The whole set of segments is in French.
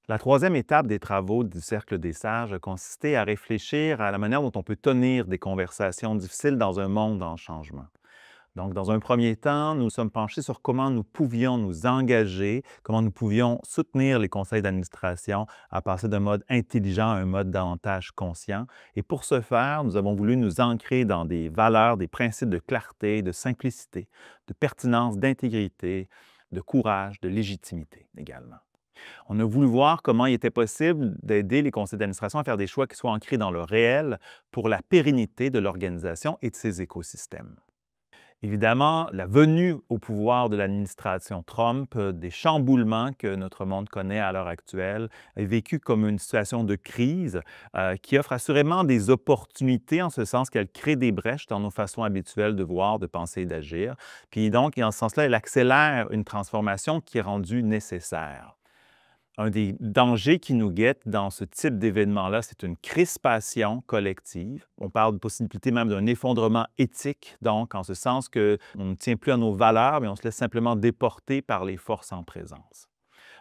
La troisième étape des travaux du Cercle des sages a consisté à réfléchir à la manière dont on peut tenir des conversations difficiles dans un monde en changement. Donc, dans un premier temps, nous sommes penchés sur comment nous pouvions nous engager, comment nous pouvions soutenir les conseils d'administration à passer d'un mode intelligent à un mode davantage conscient. Et pour ce faire, nous avons voulu nous ancrer dans des valeurs, des principes de clarté, de simplicité, de pertinence, d'intégrité, de courage, de légitimité également. On a voulu voir comment il était possible d'aider les conseils d'administration à faire des choix qui soient ancrés dans le réel pour la pérennité de l'organisation et de ses écosystèmes. Évidemment, la venue au pouvoir de l'administration Trump, des chamboulements que notre monde connaît à l'heure actuelle, est vécu comme une situation de crise qui offre assurément des opportunités en ce sens qu'elle crée des brèches dans nos façons habituelles de voir, de penser et d'agir. Puis donc, en ce sens-là, elle accélère une transformation qui est rendue nécessaire. Un des dangers qui nous guette dans ce type d'événement-là, c'est une crispation collective. On parle de possibilité même d'un effondrement éthique, donc en ce sens qu'on ne tient plus à nos valeurs, mais on se laisse simplement déporter par les forces en présence.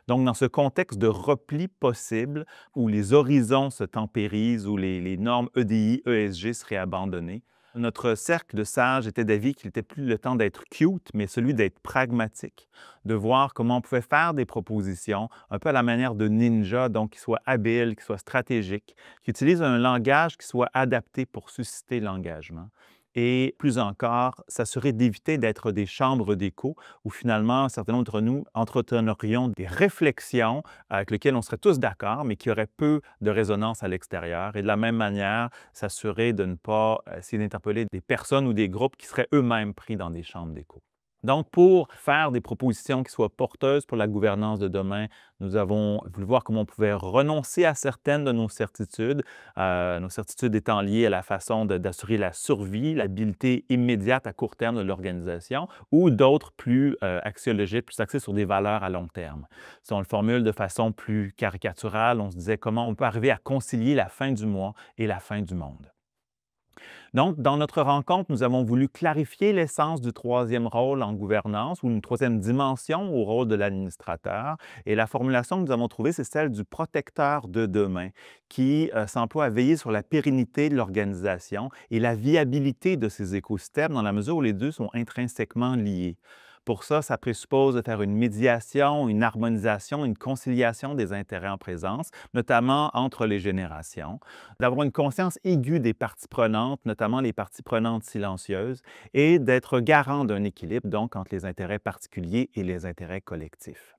Donc, dans ce contexte de repli possible, où les horizons se tempérisent, où les normes EDI, ESG seraient abandonnées, notre cercle de sages était d'avis qu'il n'était plus le temps d'être cute, mais celui d'être pragmatique, de voir comment on pouvait faire des propositions, un peu à la manière de ninja, donc qui soient habiles, qui soient stratégiques, qui utilisent un langage qui soit adapté pour susciter l'engagement. Et plus encore, s'assurer d'éviter d'être des chambres d'écho où finalement, certains d'entre nous entretenerions des réflexions avec lesquelles on serait tous d'accord, mais qui auraient peu de résonance à l'extérieur. Et de la même manière, s'assurer de ne pas essayer d'interpeller des personnes ou des groupes qui seraient eux-mêmes pris dans des chambres d'écho. Donc, pour faire des propositions qui soient porteuses pour la gouvernance de demain, nous avons voulu voir comment on pouvait renoncer à certaines de nos certitudes étant liées à la façon d'assurer la survie, l'habilité immédiate à court terme de l'organisation, ou d'autres plus axiologiques, plus axées sur des valeurs à long terme. Si on le formule de façon plus caricaturale, on se disait comment on peut arriver à concilier la fin du mois et la fin du monde. Donc, dans notre rencontre, nous avons voulu clarifier l'essence du troisième rôle en gouvernance ou une troisième dimension au rôle de l'administrateur. Et la formulation que nous avons trouvée, c'est celle du protecteur de demain, qui s'emploie à veiller sur la pérennité de l'organisation et la viabilité de ces écosystèmes dans la mesure où les deux sont intrinsèquement liés. Pour ça, ça présuppose de faire une médiation, une harmonisation, une conciliation des intérêts en présence, notamment entre les générations, d'avoir une conscience aiguë des parties prenantes, notamment les parties prenantes silencieuses, et d'être garant d'un équilibre, donc, entre les intérêts particuliers et les intérêts collectifs.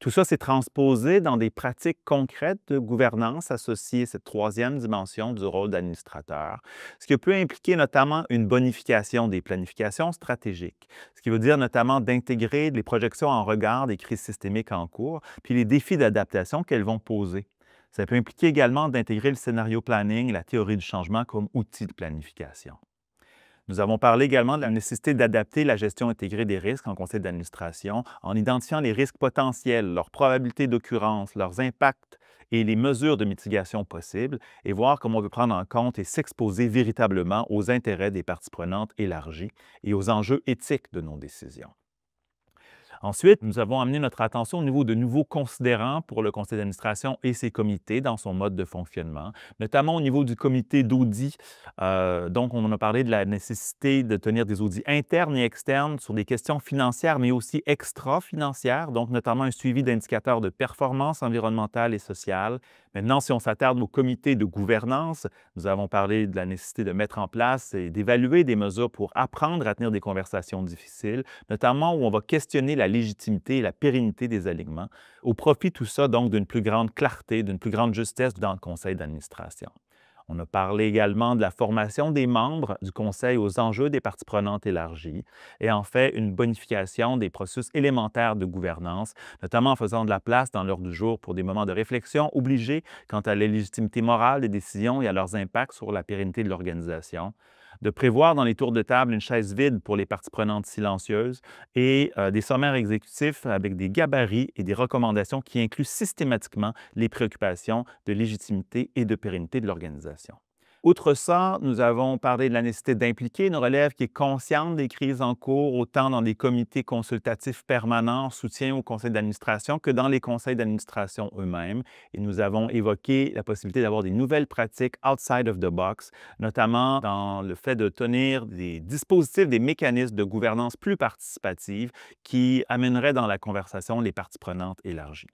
Tout ça s'est transposé dans des pratiques concrètes de gouvernance associées à cette troisième dimension du rôle d'administrateur, ce qui peut impliquer notamment une bonification des planifications stratégiques, ce qui veut dire notamment d'intégrer les projections en regard des crises systémiques en cours, puis les défis d'adaptation qu'elles vont poser. Ça peut impliquer également d'intégrer le scénario planning et la théorie du changement comme outil de planification. Nous avons parlé également de la nécessité d'adapter la gestion intégrée des risques en conseil d'administration en identifiant les risques potentiels, leurs probabilités d'occurrence, leurs impacts et les mesures de mitigation possibles et voir comment on peut prendre en compte et s'exposer véritablement aux intérêts des parties prenantes élargies et aux enjeux éthiques de nos décisions. Ensuite, nous avons amené notre attention au niveau de nouveaux considérants pour le conseil d'administration et ses comités dans son mode de fonctionnement, notamment au niveau du comité d'audit. Donc, on en a parlé de la nécessité de tenir des audits internes et externes sur des questions financières, mais aussi extra-financières, donc notamment un suivi d'indicateurs de performance environnementale et sociale. Maintenant, si on s'attarde au comité de gouvernance, nous avons parlé de la nécessité de mettre en place et d'évaluer des mesures pour apprendre à tenir des conversations difficiles, notamment où on va questionner la légitimité et la pérennité des alignements, au profit tout ça donc d'une plus grande clarté, d'une plus grande justesse dans le conseil d'administration. On a parlé également de la formation des membres du conseil aux enjeux des parties prenantes élargies et en fait une bonification des processus élémentaires de gouvernance, notamment en faisant de la place dans l'ordre du jour pour des moments de réflexion obligés quant à la légitimité morale des décisions et à leurs impacts sur la pérennité de l'organisation, de prévoir dans les tours de table une chaise vide pour les parties prenantes silencieuses et des sommaires exécutifs avec des gabarits et des recommandations qui incluent systématiquement les préoccupations de légitimité et de pérennité de l'organisation. Outre ça, nous avons parlé de la nécessité d'impliquer une relève qui est consciente des crises en cours, autant dans des comités consultatifs permanents en soutien au conseil d'administration que dans les conseils d'administration eux-mêmes. Et nous avons évoqué la possibilité d'avoir des nouvelles pratiques outside of the box, notamment dans le fait de tenir des dispositifs, des mécanismes de gouvernance plus participative qui amèneraient dans la conversation les parties prenantes élargies.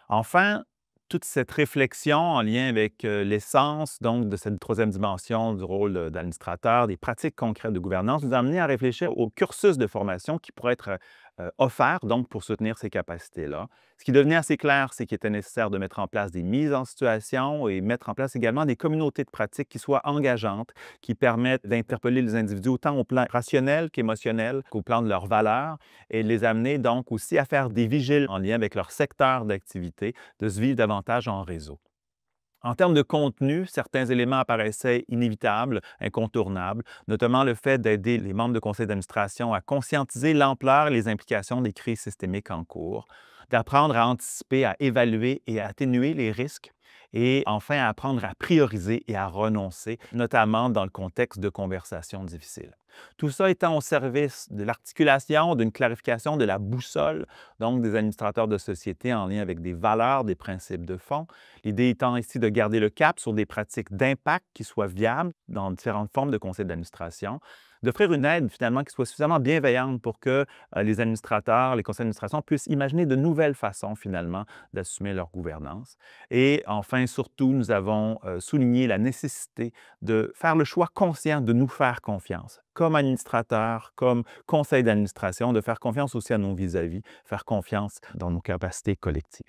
Enfin, toute cette réflexion en lien avec l'essence donc de cette troisième dimension du rôle d'administrateur, des pratiques concrètes de gouvernance, nous a amené à réfléchir au cursus de formation qui pourrait être offert donc pour soutenir ces capacités-là. Ce qui devenait assez clair, c'est qu'il était nécessaire de mettre en place des mises en situation et mettre en place également des communautés de pratiques qui soient engageantes, qui permettent d'interpeller les individus autant au plan rationnel qu'émotionnel, qu'au plan de leurs valeurs, et de les amener donc aussi à faire des vigiles en lien avec leur secteur d'activité, de se vivre davantage en réseau. En termes de contenu, certains éléments apparaissaient inévitables, incontournables, notamment le fait d'aider les membres de conseil d'administration à conscientiser l'ampleur et les implications des crises systémiques en cours, d'apprendre à anticiper, à évaluer et à atténuer les risques, et enfin à apprendre à prioriser et à renoncer, notamment dans le contexte de conversations difficiles. Tout ça étant au service de l'articulation, d'une clarification de la boussole, donc des administrateurs de société en lien avec des valeurs, des principes de fond. L'idée étant ici de garder le cap sur des pratiques d'impact qui soient viables dans différentes formes de conseil d'administration, d'offrir une aide finalement qui soit suffisamment bienveillante pour que les administrateurs, les conseils d'administration puissent imaginer de nouvelles façons finalement d'assumer leur gouvernance. Et enfin, surtout, nous avons souligné la nécessité de faire le choix conscient de nous faire confiance, comme administrateurs, comme conseil d'administration, de faire confiance aussi à nos vis-à-vis, faire confiance dans nos capacités collectives.